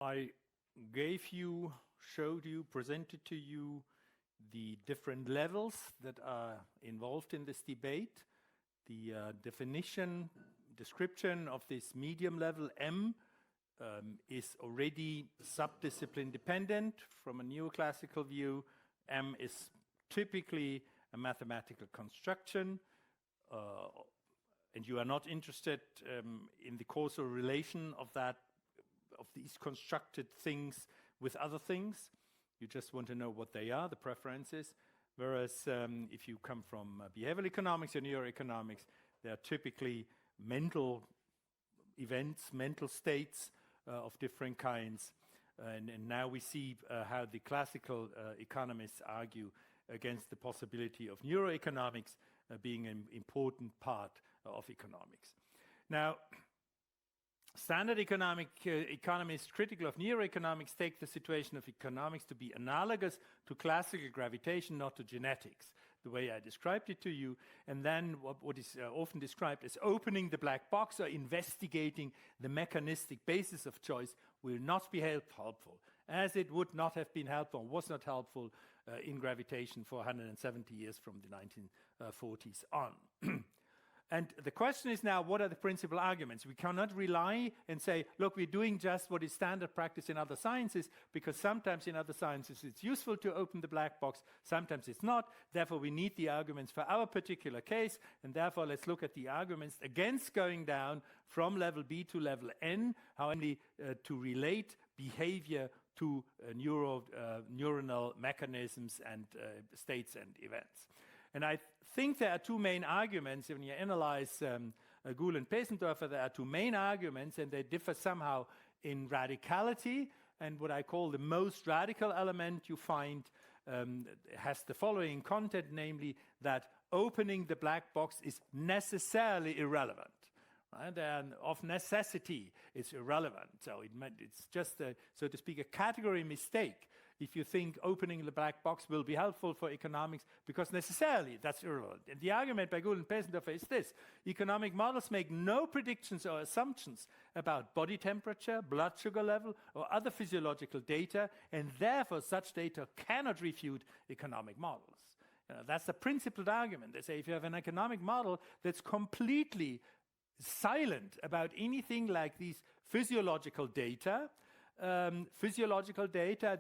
I showed you, presented to you the different levels that are involved in this debate. The description of this medium level M is already subdiscipline dependent from a neoclassical view. M is typically a mathematical construction, and you are not interested in the causal relation of these constructed things with other things. You just want to know what they are, the preferences. Whereas if you come from behavioral economics or neuroeconomics, they are typically mental events, mental states of different kinds. And now we see how the classical economists argue against the possibility of neuroeconomics being an important part of economics. Now, standard economists critical of neuroeconomics take the situation of economics to be analogous to classical gravitation, not to genetics, the way I described it to you. And then what is often described as opening the black box or investigating the mechanistic basis of choice will not be helpful, as it would not have been helpful, was not helpful in gravitation for 170 years from the 1940s on. And the question is now, what are the principal arguments? We cannot rely and say, look, we're doing just what is standard practice in other sciences, because sometimes in other sciences it's useful to open the black box, sometimes it's not. Therefore, we need the arguments for our particular case, and therefore let's look at the arguments against going down from level B to level N, how only to relate behavior to neuronal mechanisms and states and events. And I think there are two main arguments. When you analyze Gould and Pesendorfer, there are two main arguments, and they differ somehow in radicality. And what I call the most radical element you find has the following content, namely that opening the black box is necessarily irrelevant. Right? And of necessity, it's irrelevant. So it's just, so to speak, a category mistake if you think opening the black box will be helpful for economics, because necessarily that's irrelevant. And the argument by Gould and Pesendorfer is this: economic models make no predictions or assumptions about body temperature, blood sugar level, or other physiological data, and therefore such data cannot refute economic models. That's the principled argument. They say if you have an economic model that's completely silent about anything like these physiological data,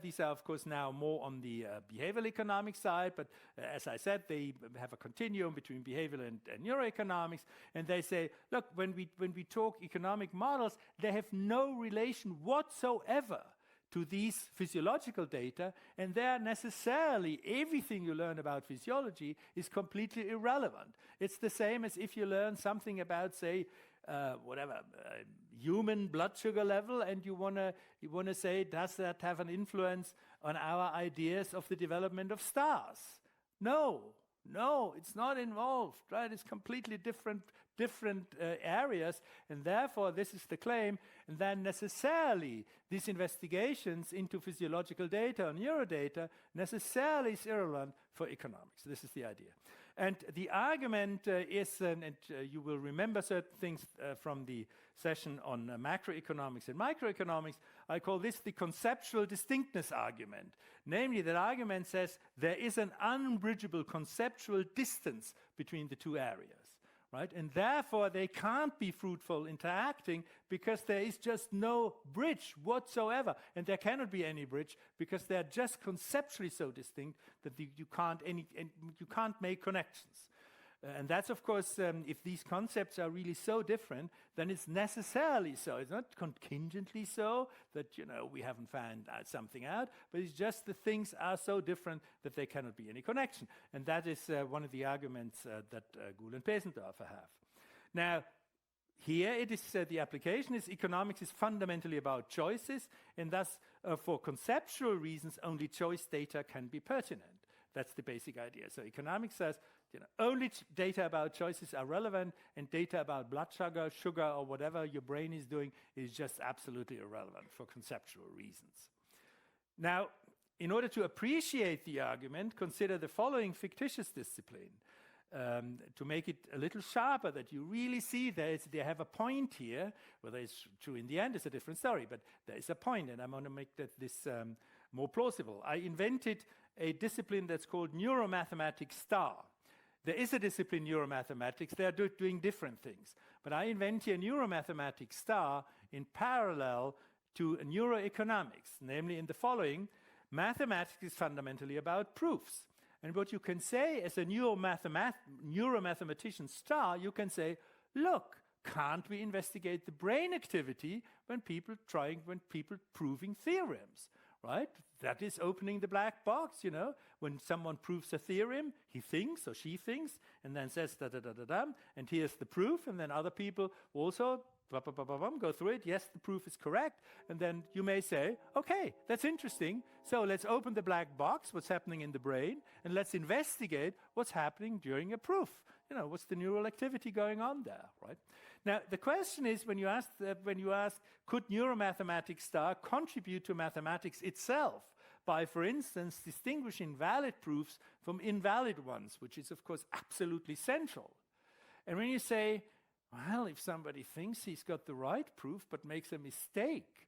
these are of course now more on the behavioral economic side, but as I said, they have a continuum between behavioral and neuroeconomics, and they say, look, when we talk economic models, they have no relation whatsoever to these physiological data, and there necessarily everything you learn about physiology is completely irrelevant. It's the same as if you learn something about, say, human blood sugar level, and you wanna say, does that have an influence on our ideas of the development of stars? No, it's not involved, right? It's completely different areas, and therefore this is the claim. And then necessarily these investigations into physiological data or neurodata necessarily is irrelevant for economics. This is the idea. And the argument is, and you will remember certain things from the session on macroeconomics and microeconomics, I call this the conceptual distinctness argument. Namely, that argument says there is an unbridgeable conceptual distance between the two areas. Right? And therefore, they can't be fruitful interacting because there is just no bridge whatsoever. And there cannot be any bridge because they are just conceptually so distinct that you can't make connections. And that's, of course, if these concepts are really so different, then it's necessarily so. It's not contingently so that, we haven't found something out, but it's just the things are so different that there cannot be any connection. And that is one of the arguments that Gould and Pesendorfer have. Now, here it is the application is economics is fundamentally about choices, and thus for conceptual reasons only choice data can be pertinent. That's the basic idea. So economics says, only data about choices are relevant, and data about blood sugar, or whatever your brain is doing is just absolutely irrelevant for conceptual reasons. Now, in order to appreciate the argument, consider the following fictitious discipline. to make it a little sharper, that you really see they have a point here. Whether it's true in the end is a different story, but there is a point, and I'm going to make this more plausible. I invented a discipline that's called neuromathematics star. There is a discipline, neuromathematics. They are doing different things. But I invent here neuromathematics star in parallel to neuroeconomics, namely in the following: mathematics is fundamentally about proofs. And what you can say as a neuromathematician star, you can say, look, can't we investigate the brain activity when people proving theorems, right? That is opening the black box, you know. When someone proves a theorem, he thinks or she thinks, and then says da-da-da-da-da, and here's the proof, and then other people also go through it. Yes, the proof is correct. And then you may say, okay, that's interesting. So let's open the black box, what's happening in the brain, and let's investigate what's happening during a proof. You know, what's the neural activity going on there, right? Now, the question is, when you ask, could neuromathematics star contribute to mathematics itself by, for instance, distinguishing valid proofs from invalid ones, which is, of course, absolutely central. And when you say, well, if somebody thinks he's got the right proof but makes a mistake,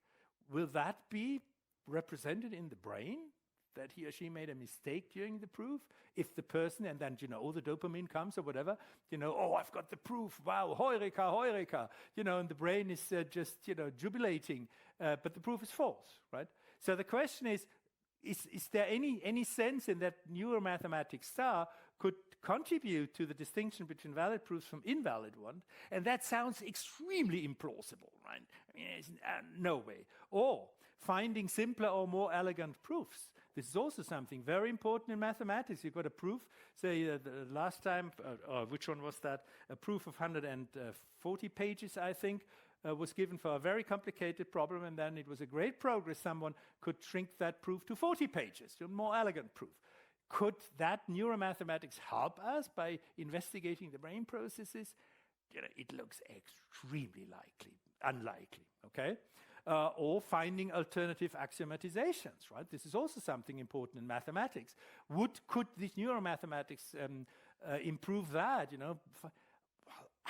will that be represented in the brain, that he or she made a mistake during the proof? If the person, and then, you know, all the dopamine comes or whatever, you know, oh, I've got the proof, wow, heureka, heureka, you know, and the brain is just, you know, jubilating, but the proof is false, right? So the question is there any sense in that neuromathematics star could contribute to the distinction between valid proofs from invalid ones? And that sounds extremely implausible, right? I mean, there's no way. Or finding simpler or more elegant proofs. This is also something very important in mathematics. You've got a proof, say the last time, which one was that? A proof of 140 pages, I think, was given for a very complicated problem, and then it was a great progress. Someone could shrink that proof to 40 pages, a more elegant proof. Could that neuromathematics help us by investigating the brain processes? You know, it looks extremely unlikely, okay? Or finding alternative axiomatizations, right? This is also something important in mathematics. Could this neuromathematics improve that, you know? Well,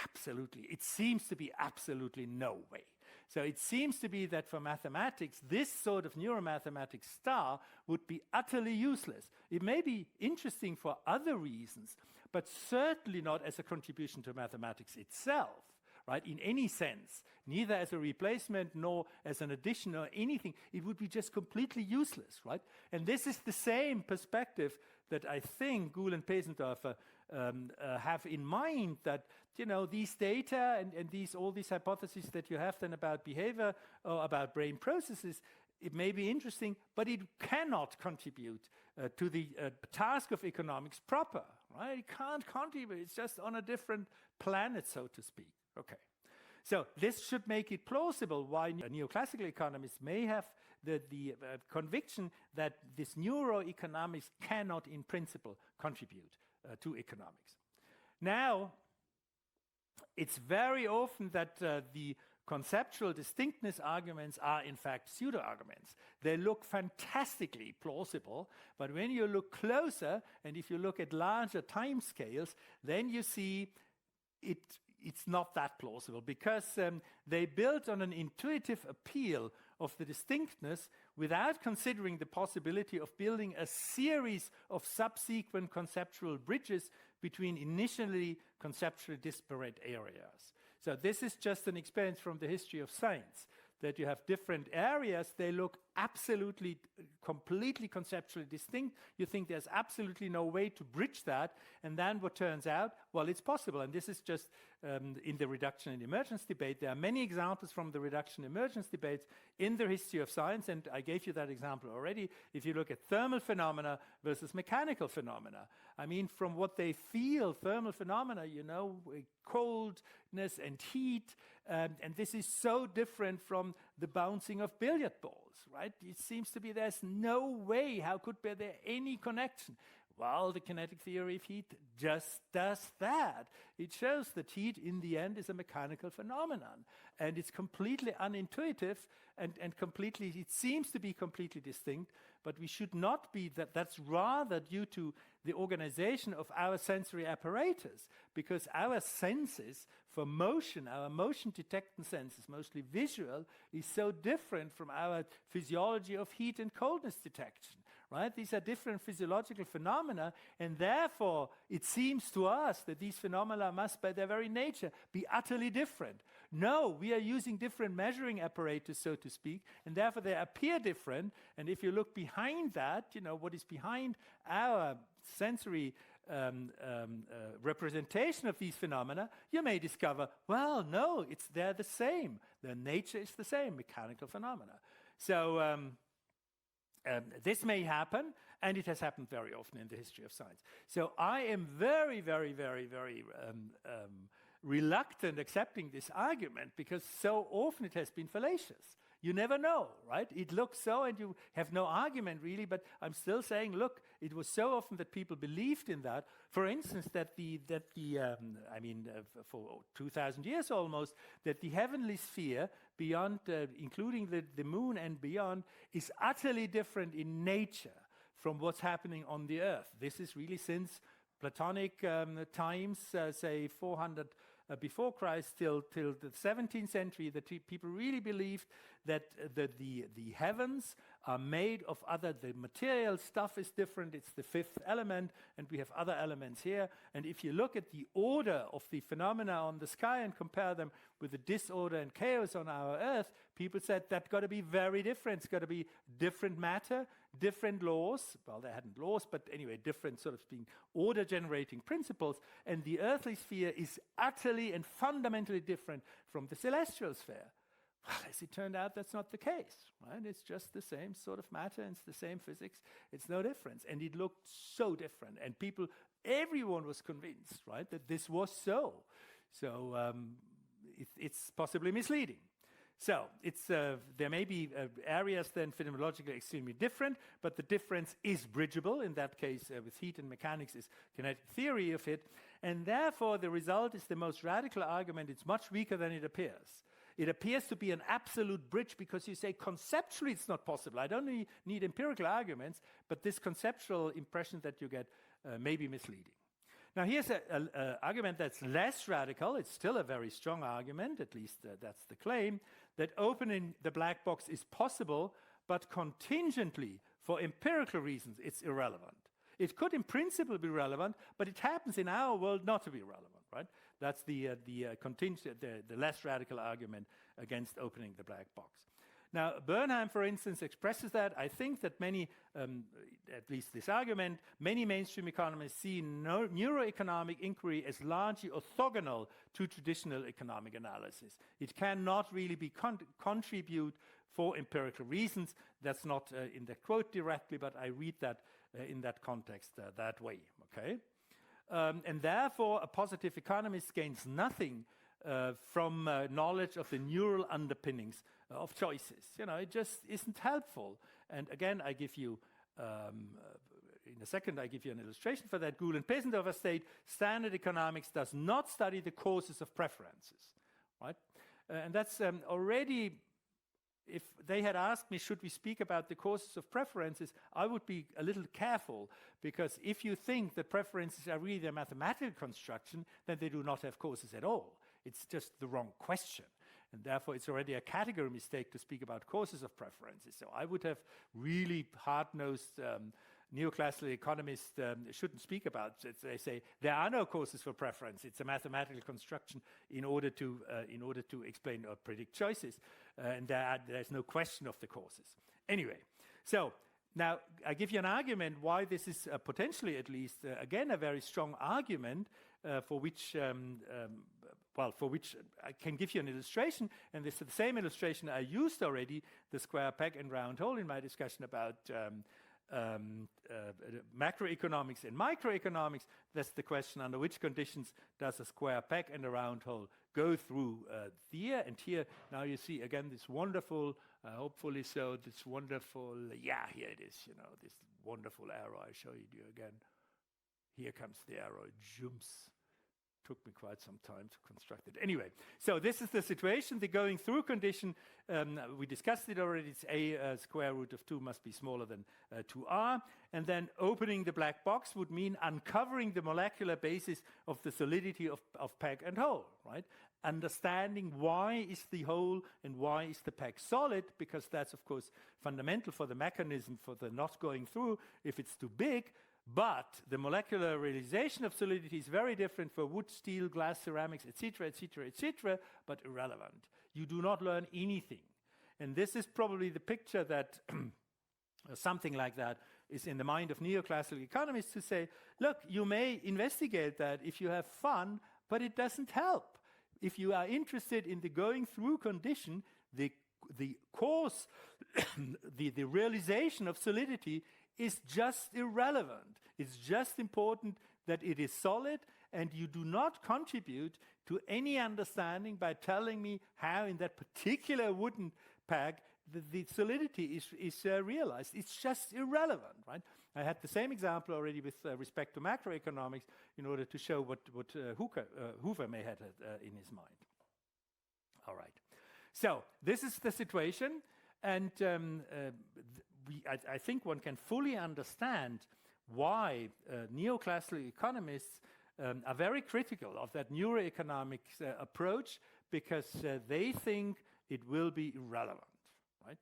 absolutely. It seems to be absolutely no way. So it seems to be that for mathematics, this sort of neuromathematics star would be utterly useless. It may be interesting for other reasons, but certainly not as a contribution to mathematics itself, right? In any sense, neither as a replacement nor as an addition or anything. It would be just completely useless, right? And this is the same perspective that I think Gould and Pesendorfer have in mind, that, you know, these data and all these hypotheses that you have then about behavior or about brain processes, it may be interesting, but it cannot contribute to the task of economics proper, right? It can't contribute. It's just on a different planet, so to speak. Okay. So this should make it plausible why neoclassical economists may have the conviction that this neuroeconomics cannot in principle contribute to economics. Now, it's very often that the conceptual distinctness arguments are in fact pseudo-arguments. They look fantastically plausible, but when you look closer, and if you look at larger time scales, then you see it's not that plausible, because they build on an intuitive appeal of the distinctness without considering the possibility of building a series of subsequent conceptual bridges between initially conceptually disparate areas. So this is just an experience from the history of science, that you have different areas, they look absolutely, completely conceptually distinct. You think there's absolutely no way to bridge that, and then what turns out, well, it's possible. And this is just in the reduction and emergence debate. There are many examples from the reduction and emergence debates in the history of science, and I gave you that example already. If you look at thermal phenomena versus mechanical phenomena, I mean, from what they feel, thermal phenomena, you know, coldness and heat, and this is so different from the bouncing of billiard balls, right? It seems to be there's no way, how could there be any connection? Well, the kinetic theory of heat just does that. It shows that heat, in the end, is a mechanical phenomenon. And it's completely unintuitive and completely, it seems to be completely distinct, but we should not be, that's rather due to the organization of our sensory apparatus, because our senses for motion, our motion detecting senses, mostly visual, is so different from our physiology of heat and coldness detection. Right? These are different physiological phenomena, and therefore it seems to us that these phenomena must, by their very nature, be utterly different. No, we are using different measuring apparatus, so to speak, and therefore they appear different. And if you look behind that, what is behind our sensory representation of these phenomena, you may discover, well, no, they're the same. Their nature is the same, mechanical phenomena. So this may happen, and it has happened very often in the history of science. So I am very, very, very, very reluctant accepting this argument, because so often it has been fallacious. You never know, right? It looks so, and you have no argument really, but I'm still saying, look, it was so often that people believed in that. For instance, for 2,000 years almost, that the heavenly sphere beyond, including the moon and beyond, is utterly different in nature from what's happening on the earth. This is really since Platonic times, say 400 before Christ till the 17th century, that people really believed that the heavens are made of the material stuff is different. It's the fifth element, and we have other elements here. And if you look at the order of the phenomena on the sky and compare them with the disorder and chaos on our earth, people said that's got to be very different. It's got to be different matter, different laws. Well, they hadn't laws, but anyway, different sort of order-generating principles. And the earthly sphere is utterly and fundamentally different from the celestial sphere. Well, as it turned out, that's not the case, right? It's just the same sort of matter, and it's the same physics. It's no difference. And it looked so different. And everyone was convinced, right, that this was so. So it's possibly misleading. So there may be areas then phenomenologically extremely different, but the difference is bridgeable. In that case, with heat and mechanics is kinetic theory of it. And therefore, the result is the most radical argument. It's much weaker than it appears. It appears to be an absolute bridge because you say conceptually it's not possible. I don't need empirical arguments, but this conceptual impression that you get may be misleading. Now here's an argument that's less radical. It's still a very strong argument, at least that's the claim, that opening the black box is possible, but contingently, for empirical reasons, it's irrelevant. It could in principle be relevant, but it happens in our world not to be relevant, right? That's the less radical argument against opening the black box. Now, Bernheim, for instance, expresses that. I think that many, at least this argument, many mainstream economists see neuroeconomic inquiry as largely orthogonal to traditional economic analysis. It cannot really be contribute for empirical reasons. That's not in the quote directly, but I read that in that context that way, okay? And therefore, a positive economist gains nothing from knowledge of the neural underpinnings of choices. It just isn't helpful. And again, I give you, in a second, I give you an illustration for that. Gould and Pesendorfer state, standard economics does not study the causes of preferences, right? And that's already, if they had asked me, should we speak about the causes of preferences, I would be a little careful, because if you think that preferences are really a mathematical construction, then they do not have causes at all. It's just the wrong question. And therefore, it's already a category mistake to speak about causes of preferences. So I would have really hard-nosed neoclassical economists shouldn't speak about it. They say there are no causes for preference. It's a mathematical construction in order to explain or predict choices, and there's no question of the causes. Anyway, so now I give you an argument why this is potentially, at least, again, a very strong argument for which I can give you an illustration, and this is the same illustration I used already, the square peg and round hole, in my discussion about macroeconomics and microeconomics. That's the question: under which conditions does a square peg and a round hole go through the ear? And here, now you see again this wonderful, hopefully so, this wonderful, here it is, this wonderful arrow. I show you again. Here comes the arrow, it jumps took me quite some time to construct it. Anyway, so this is the situation, the going through condition. We discussed it already. It's a square root of 2 must be smaller than 2r. And then opening the black box would mean uncovering the molecular basis of the solidity of PEG and hole, right? Understanding why is the hole and why is the PEG solid, because that's, of course, fundamental for the mechanism for the not going through if it's too big. But the molecular realization of solidity is very different for wood, steel, glass, ceramics, etc., etc., etc., but irrelevant. You do not learn anything. And this is probably the picture that something like that is in the mind of neoclassical economists, to say, look, you may investigate that if you have fun, but it doesn't help. If you are interested in the going through condition, the cause, the realization of solidity is just irrelevant. It's just important that it is solid, and you do not contribute to any understanding by telling me how in that particular wooden PEG the solidity is realized. It's just irrelevant, right? I had the same example already with respect to macroeconomics in order to show what Hoover may have in his mind. All right. So this is the situation, and I think one can fully understand why neoclassical economists are very critical of that neuroeconomics approach, because they think it will be irrelevant, right?